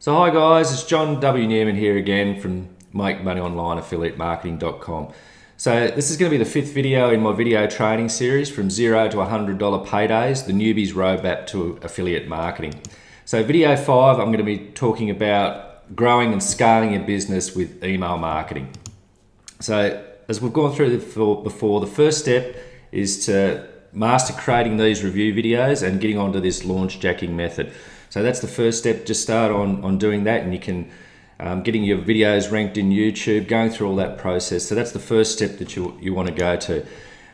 So hi guys, it's John W. Newman here again from MakeMoneyOnlineAffiliateMarketing.com. So this is going to be the fifth video in my video training series from $0 to $100 paydays, the newbie's roadmap to affiliate marketing. So video 5, I'm going to be talking about growing and scaling your business with email marketing. So as we've gone through before, the first step is to master creating these review videos and getting onto this launch jacking method. So that's the first step. Just start on doing that, and you can getting your videos ranked in YouTube, going through all that process. So that's the first step that you want to go to.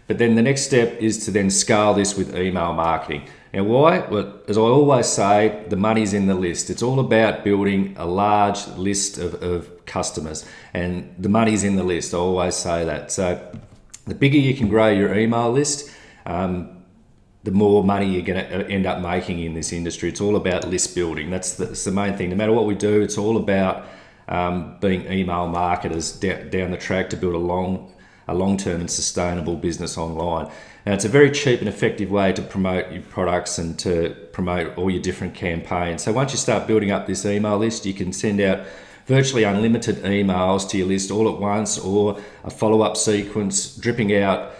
But then the next step is to then scale this with email marketing. Now why? Well, as I always say, the money's in the list. It's all about building a large list of customers, and the money's in the list. I always say that. So the bigger you can grow your email list, the more money you're going to end up making in this industry. It's all about list building. That's the main thing. No matter what we do, it's all about being email marketers down the track to build a long-term and sustainable business online. And it's a very cheap and effective way to promote your products and to promote all your different campaigns. So once you start building up this email list, you can send out virtually unlimited emails to your list all at once, or a follow-up sequence dripping out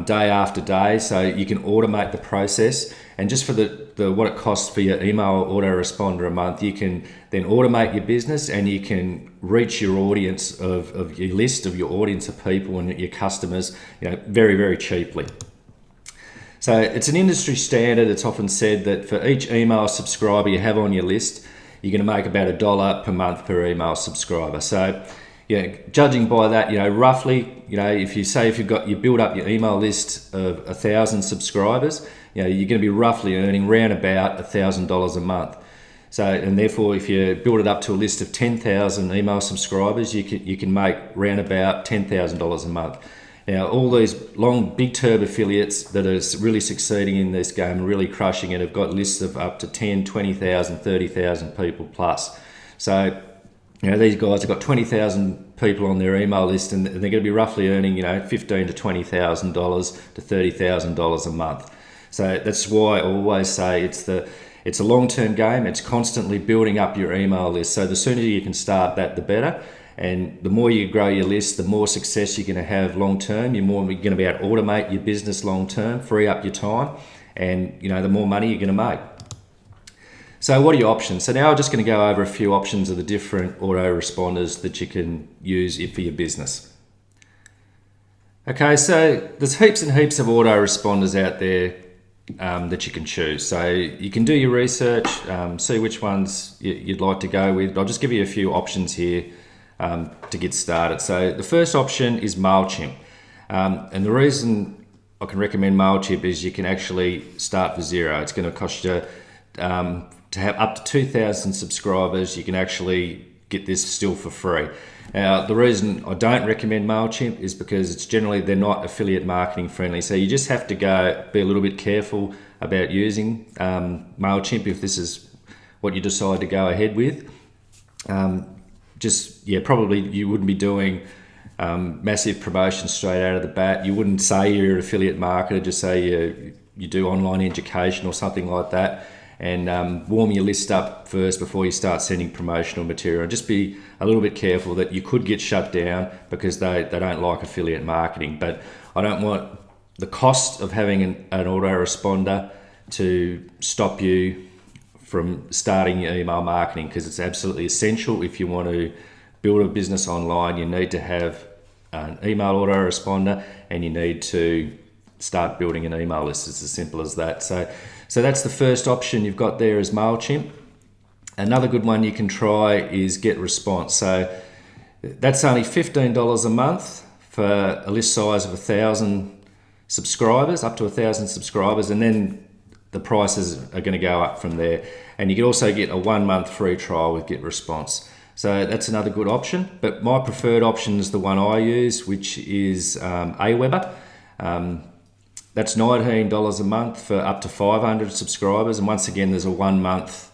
day after day, so you can automate the process. And just for the what it costs for your email autoresponder a month, you can then automate your business, and you can reach your audience of your list of your audience of people and your customers, very, very cheaply. So it's an industry standard. It's often said that for each email subscriber you have on your list, you're going to make about $1 per month per email subscriber. So judging by that, roughly, if you build up your email list of 1,000 subscribers, you're going to be roughly earning around about $1,000 a month. So, and therefore, if you build it up to a list of 10,000 email subscribers, you can make around about $10,000 a month. Now, all these big turbo affiliates that are really succeeding in this game and really crushing it have got lists of up to 10, 20,000, 30,000 people plus. So, these guys have got 20,000 people on their email list, and they're going to be roughly earning, $15,000 to $20,000 to $30,000 a month. So that's why I always say it's a long-term game. It's constantly building up your email list. So the sooner you can start that, the better. And the more you grow your list, the more success you're going to have long-term. You're going to be able to automate your business long-term, free up your time, and the more money you're going to make. So what are your options? So now I'm just going to go over a few options of the different autoresponders that you can use for your business. Okay, so there's heaps and heaps of autoresponders out there that you can choose. So you can do your research, see which ones you'd like to go with. I'll just give you a few options here to get started. So the first option is MailChimp. And the reason I can recommend MailChimp is you can actually start for zero. It's going to cost you to have up to 2,000 subscribers. You can actually get this still for free. Now, the reason I don't recommend MailChimp is because they're not affiliate marketing friendly. So you just have to be a little bit careful about using MailChimp if this is what you decide to go ahead with. Probably you wouldn't be doing massive promotions straight out of the bat. You wouldn't say you're an affiliate marketer, just say you do online education or something like that. And warm your list up first before you start sending promotional material. Just be a little bit careful that you could get shut down because they don't like affiliate marketing. But I don't want the cost of having an autoresponder to stop you from starting your email marketing, because it's absolutely essential. If you want to build a business online, you need to have an email autoresponder, and you need to start building an email list. It's as simple as that. So that's the first option you've got there is MailChimp. Another good one you can try is GetResponse. So that's only $15 a month for a list size of 1,000 subscribers, up to 1,000 subscribers, and then the prices are going to go up from there. And you can also get a 1-month free trial with GetResponse. So that's another good option. But my preferred option is the one I use, which is Aweber. That's $19 a month for up to 500 subscribers, and once again, there's a 1-month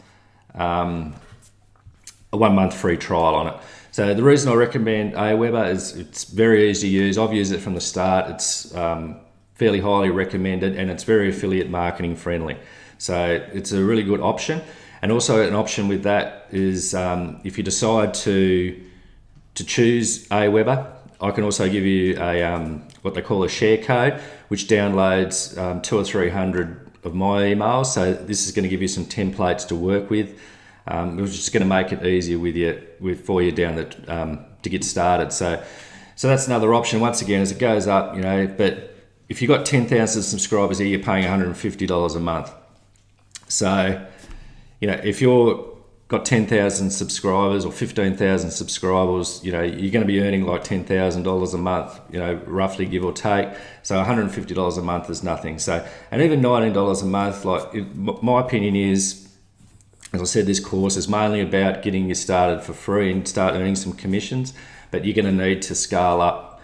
free trial on it. So the reason I recommend Aweber is it's very easy to use. I've used it from the start. It's fairly highly recommended, and it's very affiliate marketing friendly. So it's a really good option. And also an option with that is if you decide to choose Aweber, I can also give you a what they call a share code, which downloads 200 or 300 of my emails. So this is going to give you some templates to work with. Which is just going to make it easier for you down to get started. So that's another option. Once again, as it goes up, but if you've got 10,000 subscribers here, you're paying $150 a month. So, if you're got 10,000 subscribers or 15,000 subscribers, you're going to be earning like $10,000 a month, roughly, give or take. So $150 a month is nothing. So, and even $19 a month, my opinion is, as I said, this course is mainly about getting you started for free and start earning some commissions, but you're going to need to scale up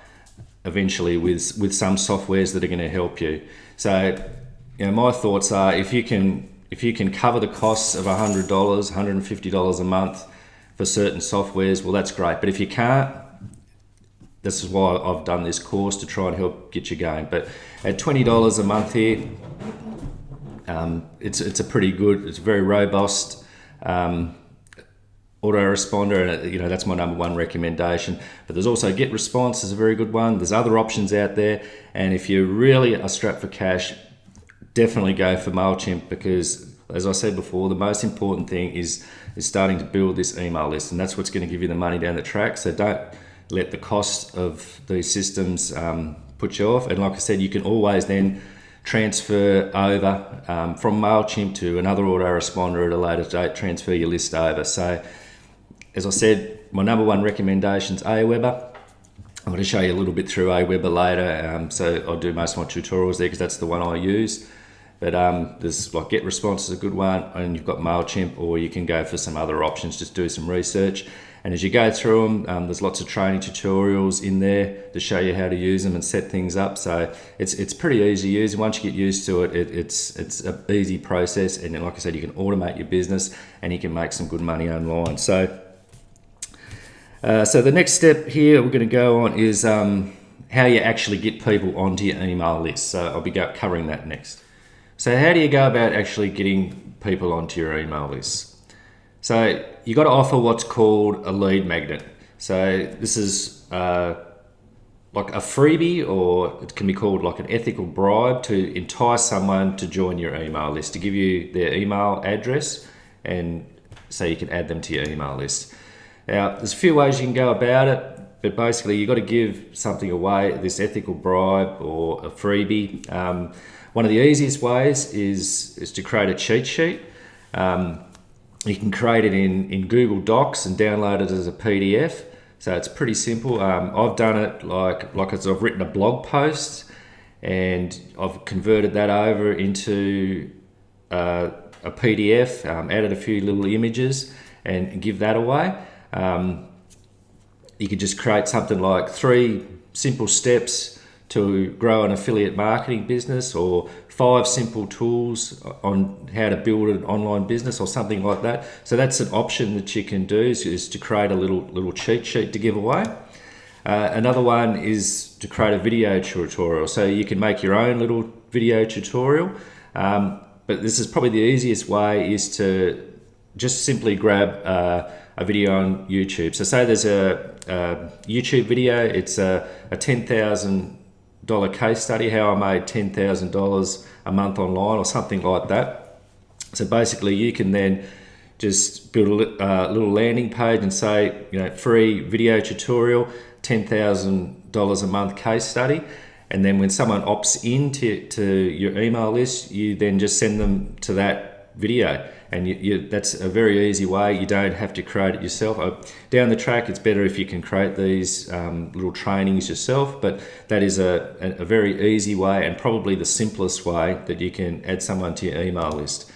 eventually with some softwares that are going to help you. So, my thoughts are, if you can cover the costs of $100, $150 a month for certain softwares, well, that's great. But if you can't, this is why I've done this course, to try and help get you going. But at $20 a month here, it's a very robust autoresponder, and that's my number one recommendation. But there's also GetResponse is a very good one. There's other options out there, and if you really are strapped for cash, definitely go for MailChimp, because, as I said before, the most important thing is starting to build this email list, and that's what's going to give you the money down the track. So don't let the cost of these systems put you off. And like I said, you can always then transfer over from MailChimp to another autoresponder at a later date, transfer your list over. So, as I said, my number one recommendation is Aweber. I'm going to show you a little bit through Aweber later, so I'll do most of my tutorials there because that's the one I use. But there's like GetResponse is a good one, and you've got MailChimp, or you can go for some other options, just do some research. And as you go through them, there's lots of training tutorials in there to show you how to use them and set things up. So it's pretty easy to use. Once you get used to it, it's an easy process. And then, like I said, you can automate your business and you can make some good money online. So the next step here we're going to go on is how you actually get people onto your email list. So I'll be covering that next. So how do you go about actually getting people onto your email list? So you got to offer what's called a lead magnet. So this is like a freebie, or it can be called like an ethical bribe to entice someone to join your email list, to give you their email address and so you can add them to your email list. Now, there's a few ways you can go about it, but basically you've got to give something away, this ethical bribe or a freebie. One of the easiest ways is to create a cheat sheet. You can create it in Google Docs and download it as a PDF. So it's pretty simple. I've done it like as I've written a blog post, and I've converted that over into a PDF, added a few little images and give that away. You could just create something like 3 simple steps to grow an affiliate marketing business, or 5 simple tools on how to build an online business, or something like that. So that's an option that you can do, is to create a little cheat sheet to give away. Another one is to create a video tutorial. So you can make your own little video tutorial, but this is probably the easiest way, is to just simply grab a video on YouTube. So say there's a YouTube video, it's a $10,000 case study, how I made $10,000 a month online, or something like that. So basically you can then just build a little landing page and say, free video tutorial, $10,000 a month case study. And then when someone opts into your email list, you then just send them to that video. And that's a very easy way. You don't have to create it yourself. Down the track, it's better if you can create these little trainings yourself, but that is a very easy way, and probably the simplest way that you can add someone to your email list.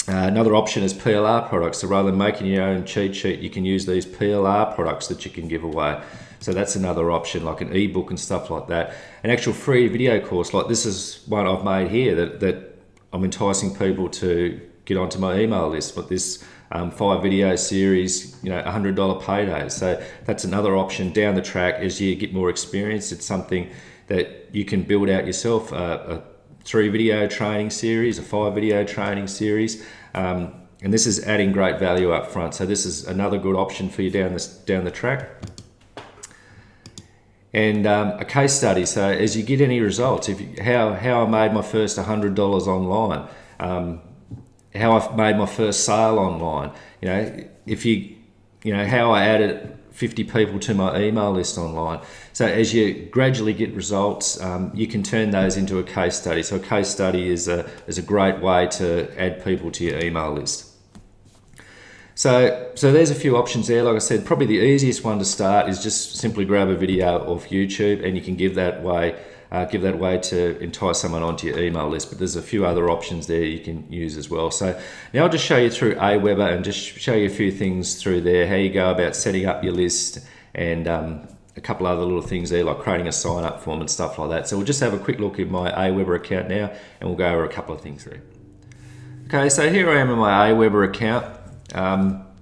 Another option is PLR products. So rather than making your own cheat sheet, you can use these PLR products that you can give away. So that's another option, like an ebook and stuff like that. An actual free video course, like this is one I've made here that I'm enticing people to get onto my email list. But this 5 video series, $100 payday. So that's another option down the track as you get more experience. It's something that you can build out yourself. A 3 video training series, a 5 video training series. And this is adding great value up front. So this is another good option for you down the track. And a case study. So as you get any results, how I made my first $100 online, how I made my first sale online, how I added 50 people to my email list online. So as you gradually get results, you can turn those into a case study. So a case study is a great way to add people to your email list. So there's a few options there. Like I said, probably the easiest one to start is just simply grab a video off YouTube, and you can give that way to entice someone onto your email list. But there's a few other options there you can use as well. So now I'll just show you through Aweber and just show you a few things through there, how you go about setting up your list, and a couple other little things there like creating a sign up form and stuff like that. So we'll just have a quick look at my Aweber account now, and we'll go over a couple of things there. Okay, so here I am in my Aweber account.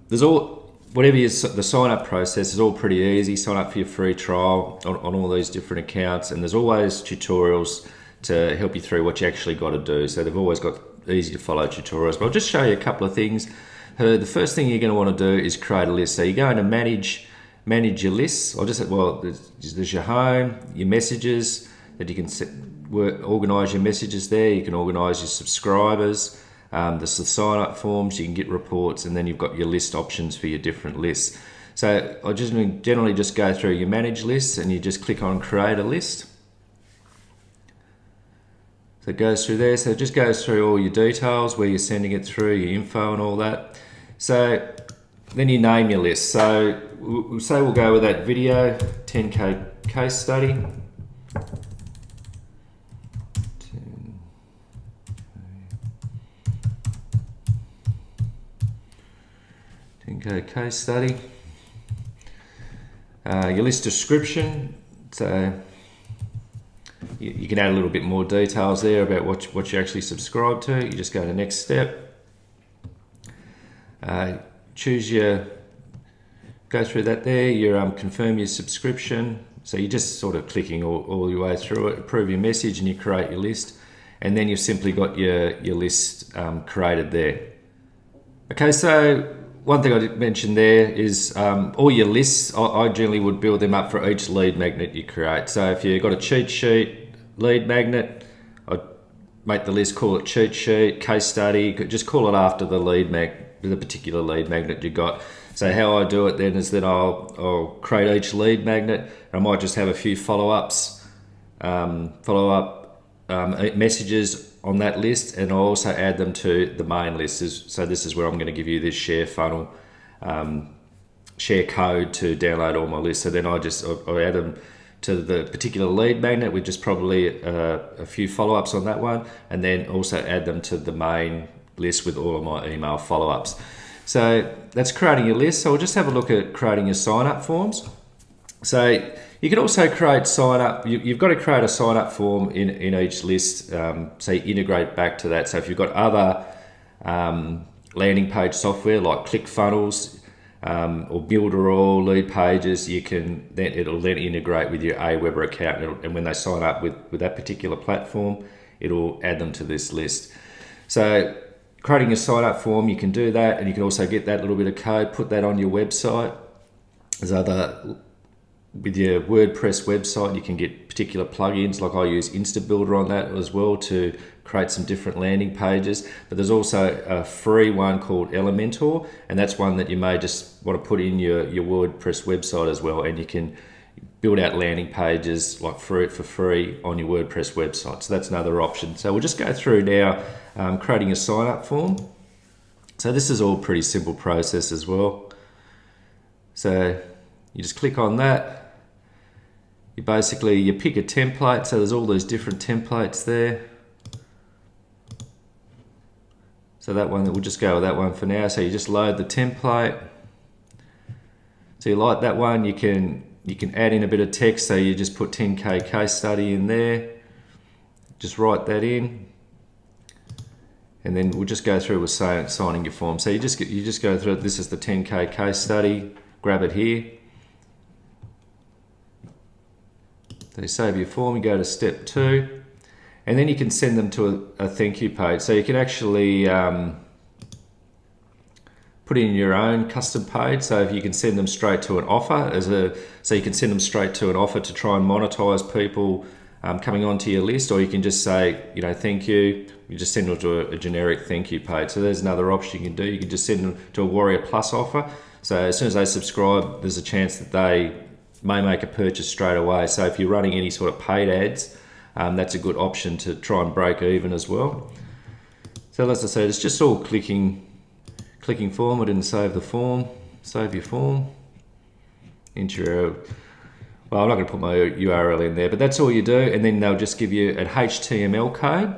There's the sign up process is all pretty easy. Sign up for your free trial on all these different accounts, and there's always tutorials to help you through what you actually got to do. So they've always got easy to follow tutorials, but I'll just show you a couple of things. The first thing you're going to want to do is create a list. So you're going to manage your lists. There's your home, your messages that you can organize your messages there. You can organize your subscribers. There's the sign up forms, you can get reports, and then you've got your list options for your different lists. So I just generally just go through your manage lists, and you just click on create a list. So it goes through there. So it just goes through all your details, where you're sending it through, your info and all that. So then you name your list. So we'll go with that video 10K case study. 10K case study. Your list description. So you can add a little bit more details there about what you actually subscribe to. You just go to next step. Go through that there. You confirm your subscription. So you're just sort of clicking all your way through it. Approve your message, and you create your list. And then you've simply got your list created there. Okay, so one thing I did mention there is all your lists, I generally would build them up for each lead magnet you create. So if you've got a cheat sheet, lead magnet, I'd make the list, call it cheat sheet, case study, just call it after the particular lead magnet you got. So how I do it then is that I'll create each lead magnet. I might just have a few follow-up messages on that list, and I'll also add them to the main list. So this is where I'm going to give you this share funnel, share code to download all my lists. So then I add them to the particular lead magnet with just probably a few follow-ups on that one, and then also add them to the main list with all of my email follow-ups. So that's creating your list. So we'll just have a look at creating your sign-up forms. So you can also create sign-up. You've got to create a sign-up form in each list. So you integrate back to that. So if you've got other landing page software like ClickFunnels or Builderall, Lead Pages, it'll then integrate with your Aweber account. And when they sign up with that particular platform, it'll add them to this list. So creating a sign-up form, you can do that, and you can also get that little bit of code, put that on your website. With your WordPress website, you can get particular plugins, like I use InstaBuilder on that as well to create some different landing pages. But there's also a free one called Elementor, and that's one that you may just want to put in your WordPress website as well, and you can build out landing pages like for free on your WordPress website. So that's another option. So we'll just go through now creating a sign-up form. So this is all pretty simple process as well. So you just click on that. You pick a template. So there's all those different templates there. So we'll just go with that one for now. So you just load the template. So you like that one, you can add in a bit of text. So you just put 10K case study in there. Just write that in. And then we'll just go through with signing your form. So you just go through it. This is the 10K case study. Grab it here. So you save your form, you go to step 2, and then you can send them to a thank you page. So you can actually put in your own custom page. So if you can send them straight to an offer so you can send them straight to an offer to try and monetize people coming onto your list, or you can just say, thank you. You just send them to a generic thank you page. So there's another option you can do. You can just send them to a Warrior Plus offer. So as soon as they subscribe, there's a chance that they may make a purchase straight away. So if you're running any sort of paid ads, that's a good option to try and break even as well. So as I said, it's just all clicking forward and save the form. Save your form. Enter your, well, I'm not going to put my URL in there, but that's all you do. And then they'll just give you an HTML code.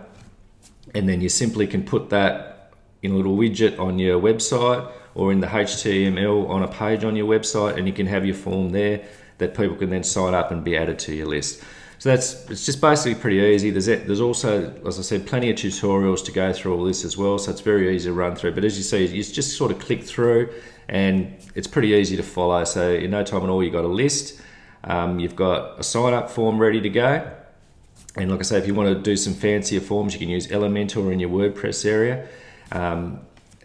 And then you simply can put that in a little widget on your website or in the HTML on a page on your website, and you can have your form there that people can then sign up and be added to your list. So it's just basically pretty easy. There's also, as I said, plenty of tutorials to go through all this as well, so it's very easy to run through. But as you see, you just sort of click through and it's pretty easy to follow. So in no time at all, you've got a list. You've got a sign up form ready to go. And like I say, if you want to do some fancier forms, you can use Elementor in your WordPress area.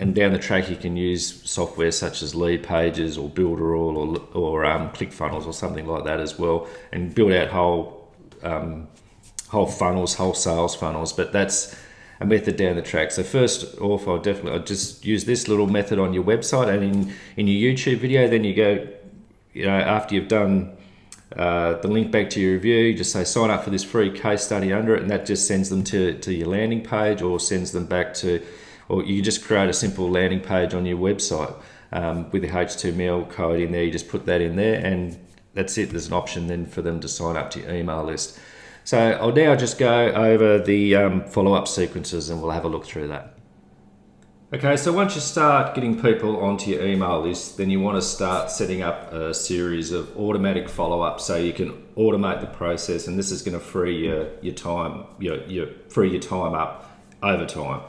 And down the track, you can use software such as Lead Pages or Builderall or ClickFunnels or something like that as well, and build out whole funnels, whole sales funnels. But that's a method down the track. So first off, I'll just use this little method on your website, and in your YouTube video, then you go, after you've done the link back to your review, you just say sign up for this free case study under it, and that just sends them to your landing page, or sends them back to, or you just create a simple landing page on your website with the HTML code in there. You just put that in there and that's it. There's an option then for them to sign up to your email list. So I'll now just go over the follow-up sequences and we'll have a look through that. Okay, so once you start getting people onto your email list, then you want to start setting up a series of automatic follow-ups so you can automate the process, and this is going to free your time, free your time up over time.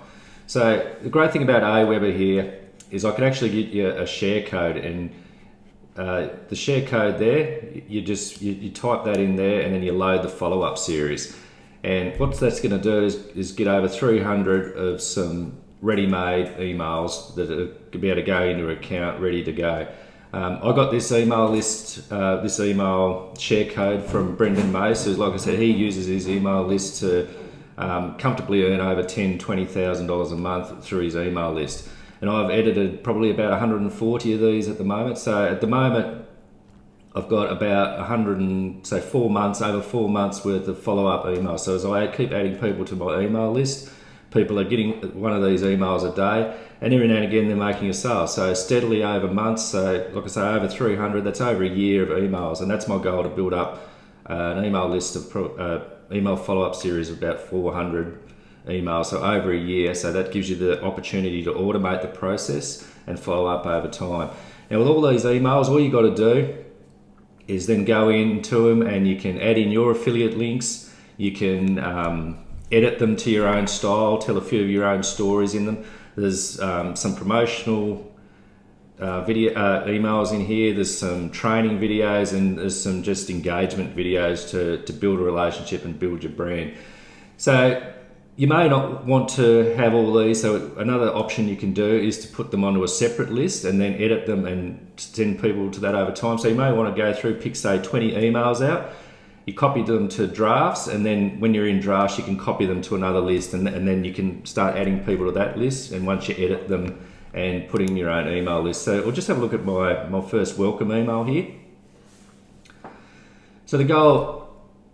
So the great thing about Aweber here is I can actually get you a share code, and the share code there, you type that in there and then you load the follow-up series. And what that's going to do is get over 300 of some ready-made emails that are going to be able to go into an account ready to go. I got this email list, this email share code from Brendan Mace, who's, like I said, he uses his email list to comfortably earn over $10,000, $20,000 a month through his email list. And I've edited probably about 140 of these at the moment. So at the moment, I've got about 4 months, over 4 months worth of follow-up emails. So as I keep adding people to my email list, people are getting one of these emails a day, and every now and again they're making a sale. So steadily over months, so like I say, over 300, that's over a year of emails, and that's my goal, to build up an email list of email follow-up series of about 400 emails, so over a year. So that gives you the opportunity to automate the process and follow up over time. Now with all these emails, all you got to do is then go into them and you can add in your affiliate links. You can edit them to your own style, tell a few of your own stories in them. There's some promotional video emails in here. There's some training videos, and there's some just engagement videos to build a relationship and build your brand. So you may not want to have all these, so another option you can do is to put them onto a separate list and then edit them and send people to that over time. So you may want to go through, pick say 20 emails out, you copy them to drafts, and then when you're in drafts you can copy them to another list, and then you can start adding people to that list, and once you edit them and put in your own email list. So we'll just have a look at my first welcome email here. So the goal,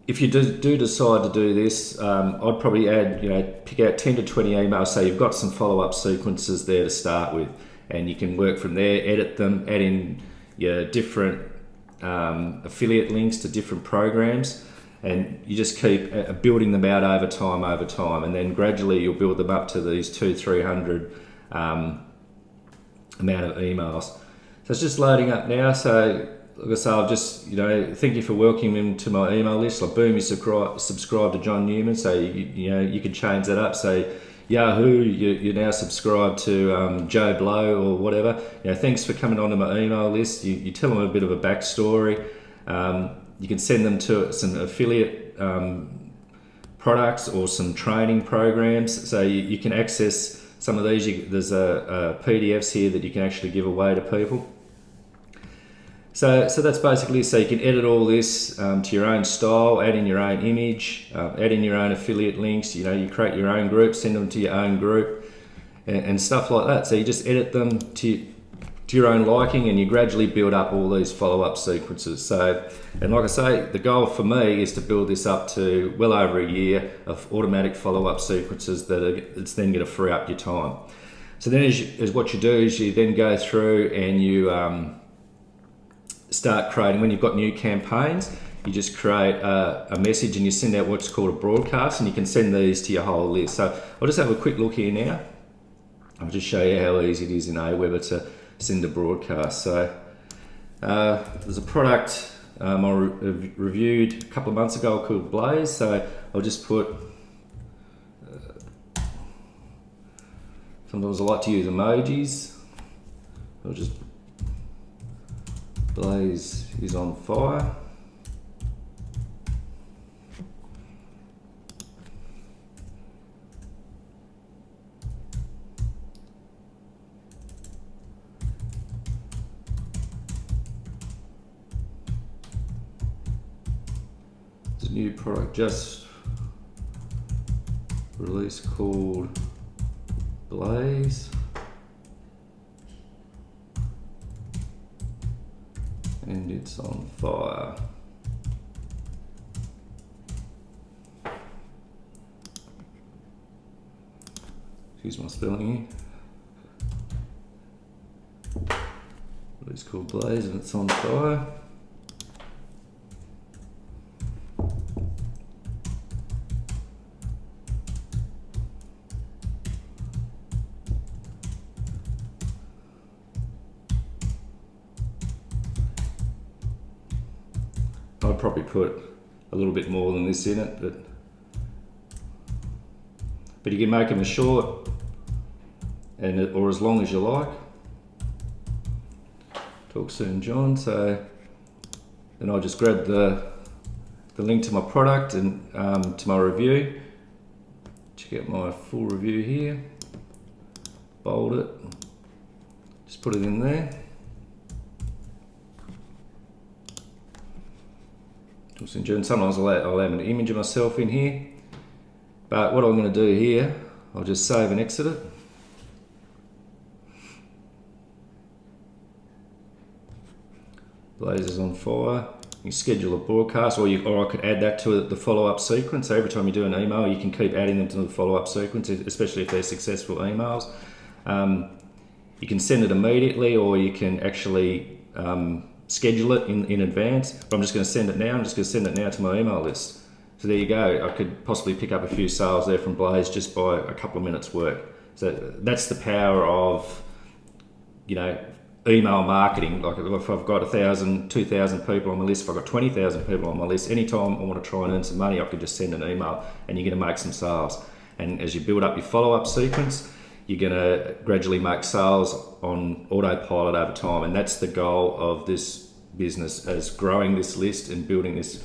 if you do decide to do this, I'd probably add, pick out 10 to 20 emails so you've got some follow-up sequences there to start with, and you can work from there, edit them, add in your different affiliate links to different programs, and you just keep building them out over time, and then gradually you'll build them up to these 200-300 amount of emails. So it's just loading up now. So like I say, I'll just, thank you for welcoming me to my email list. Like, boom, you subscribe to John Newman. So you can change that up. So Yahoo, you now subscribe to Joe Blow or whatever. Thanks for coming onto my email list. You tell them a bit of a backstory. You can send them to some affiliate products or some training programs. So you can access some of these, there's a PDFs here that you can actually give away to people. So that's basically, so you can edit all this to your own style, add in your own image, add in your own affiliate links. You know, you create your own group, send them to your own group, and stuff like that. So you just edit them to your own liking, and you gradually build up all these follow-up sequences. So, and like I say, the goal for me is to build this up to well over a year of automatic follow-up sequences it's then going to free up your time. So then as what you do is you then go through and you start creating, when you've got new campaigns, you just create a message and you send out what's called a broadcast, and you can send these to your whole list. So I'll just have a quick look here now. I'll just show you how easy it is in Aweber to send a broadcast. So there's a product I reviewed a couple of months ago called Blaze. So I'll just put, sometimes I like to use emojis. I'll just, Blaze is on fire. There's a new product just released called Blaze. And it's on fire. Excuse my spelling here. It's called Blaze and it's on fire. I'd probably put a little bit more than this in it, but you can make them as short or as long as you like. Talk soon, John. So then I'll just grab the link to my product and to my review. Check out my full review here. Bold it. Just put it in there. Sometimes I'll have an image of myself in here, but what I'm going to do here, I'll just save and exit it. Blaze is on fire. You schedule a broadcast, or I could add that to the follow-up sequence. So every time you do an email, you can keep adding them to the follow-up sequence, especially if they're successful emails. You can send it immediately, or you can actually schedule it in advance. But I'm just going to send it now. I'm just going to send it now to my email list. So there you go. I could possibly pick up a few sales there from Blaze just by a couple of minutes work. So that's the power of, you know, email marketing. Like if I've got 1,000, 2,000 people on my list, if I've got 20,000 people on my list, anytime I want to try and earn some money, I could just send an email and you're going to make some sales. And as you build up your follow-up sequence, you're going to gradually make sales on autopilot over time. And that's the goal of this business, as growing this list and building this,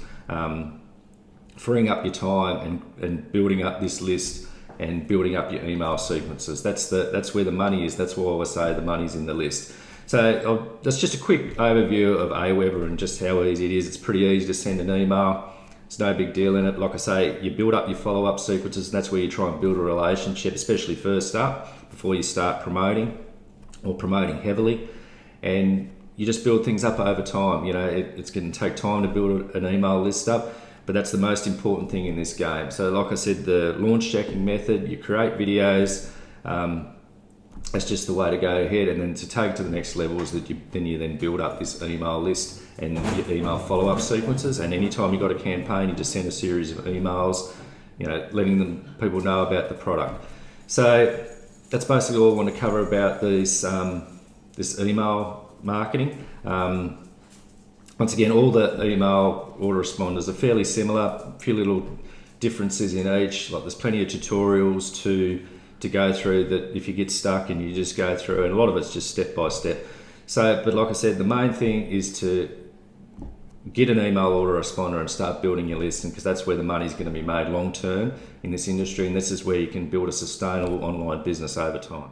freeing up your time and building up this list and building up your email sequences. That's where the money is. That's why I say the money's in the list. So that's just a quick overview of Aweber and just how easy it is. It's pretty easy to send an email. It's no big deal in it. Like I say, you build up your follow-up sequences, and that's where you try and build a relationship, especially first up, before you start promoting or promoting heavily. And you just build things up over time. You know, it's going to take time to build an email list up, but that's the most important thing in this game. So like I said, the launch checking method, you create videos, that's just the way to go ahead. And then to take it to the next level is that you then build up this email list and your email follow-up sequences. And anytime you've got a campaign, you just send a series of emails, you know, letting people know about the product. So that's basically all I want to cover about this email marketing. Once again, all the email autoresponders are fairly similar, a few little differences in each. Like there's plenty of tutorials to go through that if you get stuck and you just go through, and a lot of it's just step by step. So, but like I said, the main thing is to get an email autoresponder and start building your list, because that's where the money's going to be made long term in this industry, and this is where you can build a sustainable online business over time.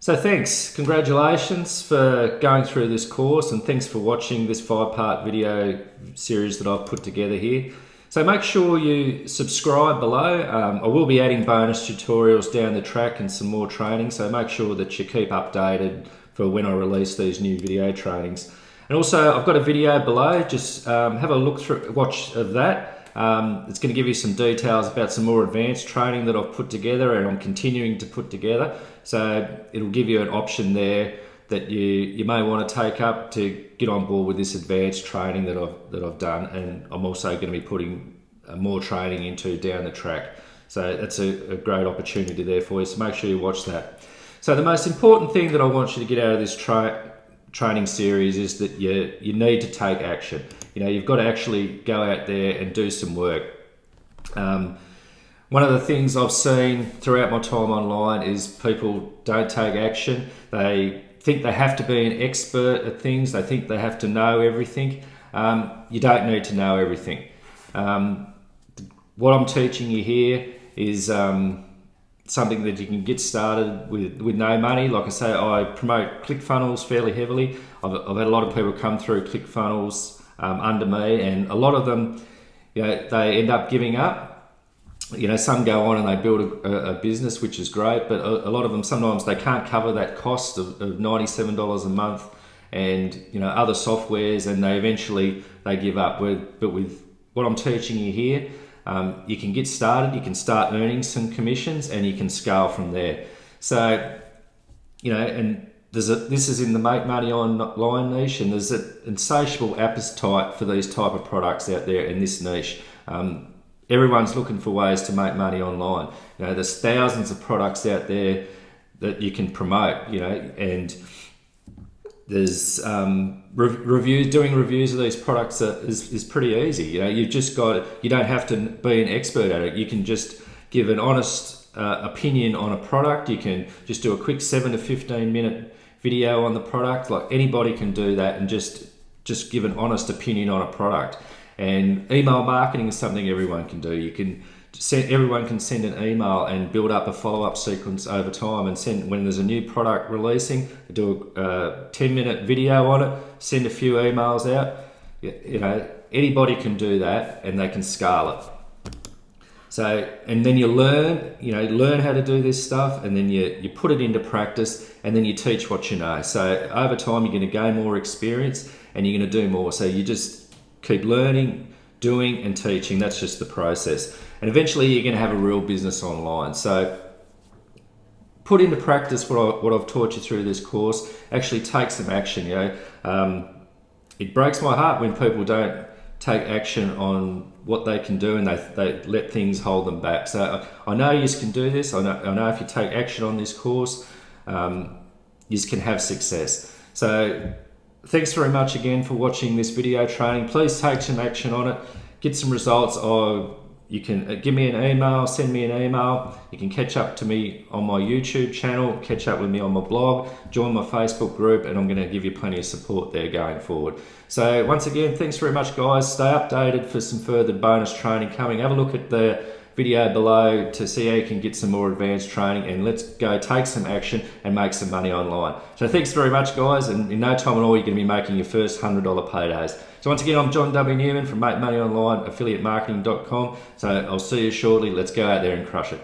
So thanks, congratulations for going through this course, and thanks for watching this 5-part video series that I've put together here. So make sure you subscribe below. I will be adding bonus tutorials down the track and some more training, so make sure that you keep updated for when I release these new video trainings. And also I've got a video below, just have a look through, watch of that. It's going to give you some details about some more advanced training that I've put together and I'm continuing to put together. So it'll give you an option there that you may want to take up to get on board with this advanced training that I've done, and I'm also going to be putting more training into down the track. So that's a great opportunity there for you, so make sure you watch that. So the most important thing that I want you to get out of this training series is that you need to take action. You've got to actually go out there and do some work. One of the things I've seen throughout my time online is people don't take action. They think they have to be an expert at things. They think they have to know everything. You don't need to know everything. What I'm teaching you here is something that you can get started with no money. Like I say, I promote ClickFunnels fairly heavily. I've had a lot of people come through ClickFunnels under me, and a lot of them, they end up giving up. Some go on and they build a business, which is great, but a lot of them, sometimes they can't cover that cost of $97 a month and other softwares, and they give up. But with what I'm teaching you here, you can get started, you can start earning some commissions, and you can scale from there. So, and this is in the make money online niche, and there's an insatiable appetite for these type of products out there in this niche. Everyone's looking for ways to make money online. There's thousands of products out there that you can promote, and there's reviews. Doing reviews of these products is pretty easy. You don't have to be an expert at it. You can just give an honest opinion on a product. You can just do a quick 7 to 15 minute video on the product. Like, anybody can do that and just give an honest opinion on a product. And email marketing is something everyone can do. Everyone can send an email and build up a follow-up sequence over time, and send, when there's a new product releasing, do a 10-minute video on it, send a few emails out. Anybody can do that, and they can scale it. So, and then you learn how to do this stuff, and then you put it into practice, and then you teach what you know. So over time, you're going to gain more experience, and you're going to do more. So you just keep learning, doing, and teaching. That's just the process. And eventually you're going to have a real business online. So put into practice what I've taught you through this course. Actually take some action. It breaks my heart when people don't take action on what they can do, and they let things hold them back. So I know you can do this. I know if you take action on this course, you can have success. So thanks very much again for watching this video training. Please take some action on it, get some results. You can give me an email, send me an email. You can catch up to me on my YouTube channel, catch up with me on my blog, join my Facebook group, and I'm going to give you plenty of support there going forward. So once again, thanks very much, guys. Stay updated for some further bonus training coming. Have a look at the video below to see how you can get some more advanced training, and let's go take some action and make some money online. So thanks very much, guys, and in no time at all you're going to be making your first $100 paydays. So once again, I'm John W. Newman from Make Money Online, affiliatemarketing.com. So I'll see you shortly. Let's go out there and crush it.